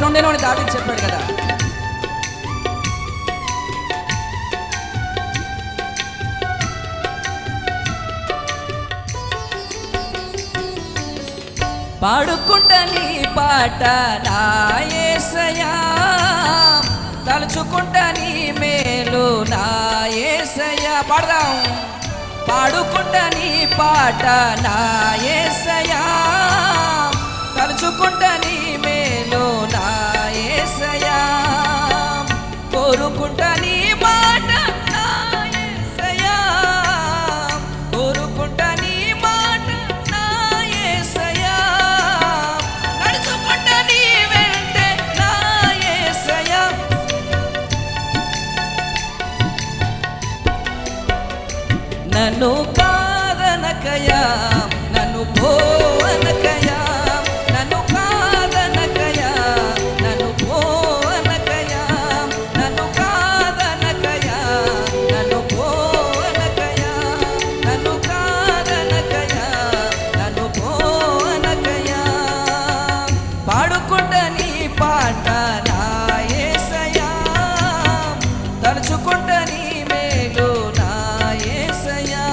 నుండెను అని దావీదు చెప్పాడు కదా. పాడుకుంట నీ పాట నా యేసయ్యా, తలుచుకుంట నీ మేలు నా యేసయ్యా. పాడదాం. పాడుకుంట నీ పాట నా యేసయ్యా, తలుచుకుంట నీ మేలు నా యేసయ్యా. కోరుకుంట నీ మాట నా యేసయ్యా, కోరుకుంట నీ మాట నా యేసయ్యా. నడుచుకుంట నీ వెంటే నా యేసయ్యా. నన్ను కాదనకయా, నన్ను పోవనకయా, నన్ను కాదనకయా, నన్ను పోవనకయా, నన్ను కాదనకయా, నన్ను పోవనకయా, నన్ను కాదనకయా, నన్ను పోవనకయా. పాడుకుంట నీ పాట నా యేసయ్యా, తలుచుకుంట నీ మేలు నా యేసయ్యా.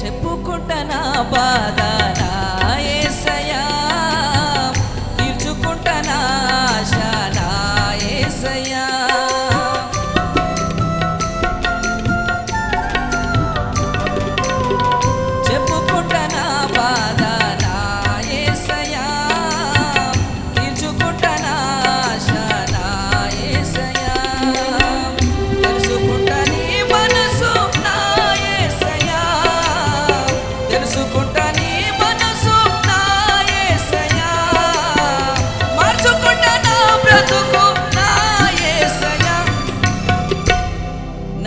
చెప్పుకుంట నా బాధ నా యేసయ్యా, తీర్చుకుంట నా ఆశ నా యేసయ్యా. చెప్పుకుంట నా బాధ నా యేసయ్యా, తీర్చుకుంట నా ఆశ నా యేసయ్యా. తెలుసుకుంట నీ మనసు నా యేసయ్యా, తెలుసుకుంట నీ మనసు నా యేసయ్యా. మార్చుకుంట నా బ్రతుకు నా యేసయ్యా.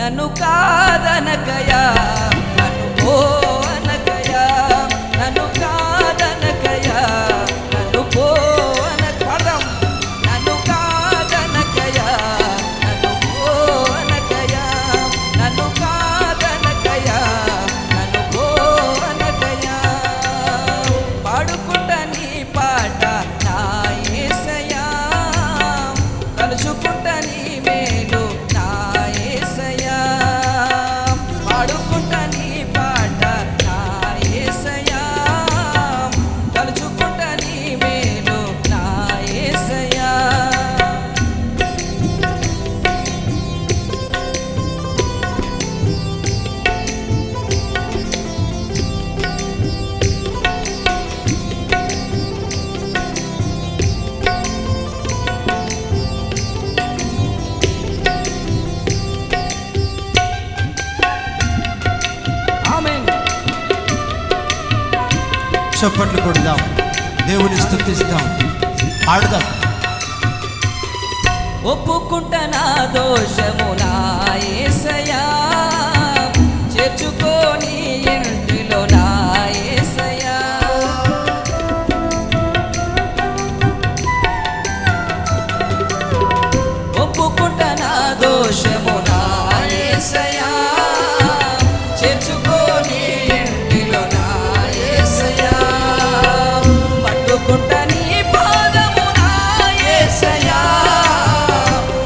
నన్ను కాదనకయా, నన్ను పోవనకయా, నన్ను కాదనకయా, నన్ను పోవనకయం. నన్ను కాదనకయా, నన్ను పోవనకయా, నన్ను కాదనకయా, నన్ను పోవనకయా. పాడుకుంట నీ పాట నా యేసయ్యా, తలుచుకుంట నీ మేలు నా యేసయ్యా. పాడుకుంట నీ పాట నా యేసయ్యా, తలుచుకుంట నీ మేలు నా యేసయ్యా. ఆమేన్. చప్పట్లు కొడదాం, దేవుని స్తుతిస్తాం, ఆడదాం. ఒప్పుకుంట నా దోషము నా యేసయ్యా, చేర్చుకోని ఇంటిలో నా యేసయ్యా. ఒప్పుకుంట నా దోషము నా యేసయ్యా, చేర్చుకోని ఇంటిలో నా యేసయ్యా. పట్టుకుంట నీ పాదము నా యేసయ్యా,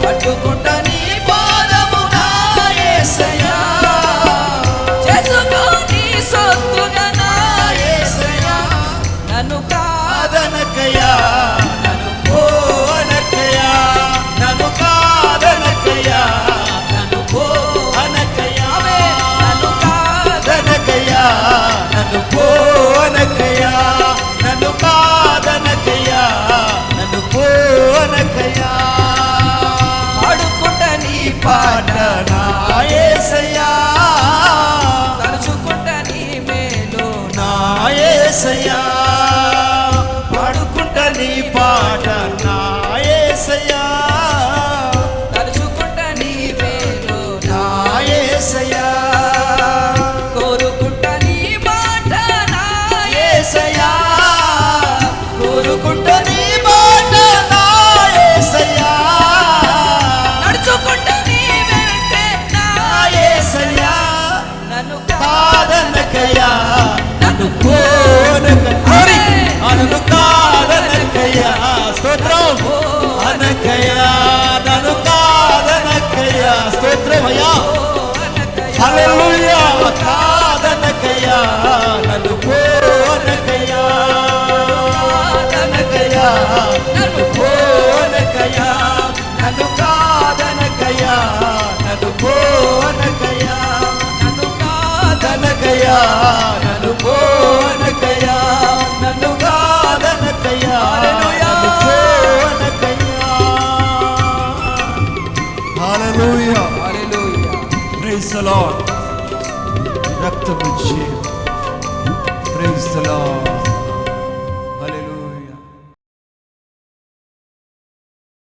పట్టుకుంట నీ పాదము నా నా యేసయ్యా తలుచుకుంట నీ మేలు నా యేసయ్యా పాడుకుంట నీ పాట నా యేసయ్యా తలుచుకుంట నీ మేలు నా యేసయ్యా కోరుకుంట నీ మాట నా యేసయ్యా కోరుకుంట నీ మాట నా యేసయ్యా నడుచుకుంట నీ వెంటే నా యేసయ్యా నన్ను కాదనకయ్యా నన్ను కోరకయ్యా నన్ను కాదనకయ్యా స్తోత్రం అనకయ్యా నన్ను కాదనకయ్యా స్తోత్రం అయ్యా హల్లెలూయా కాదనకయ్యా నన్ను కోరకయ్యా కాదనకయ్యా నన్ను కోరకయ్యా నన్ను కాదనకయ్యా నన్ను కోరకయ్యా నన్ను కాదనకయ్యా నన్ను కోరకయ్యా నన్ను కాదనకయ్యా నన్ను కోరకయ్యా హల్లెలూయా హల్లెలూయా ప్రైజ్ ది లార్డ్ రక్తము ఇచ్చి ప్రైజ్ ది లార్డ్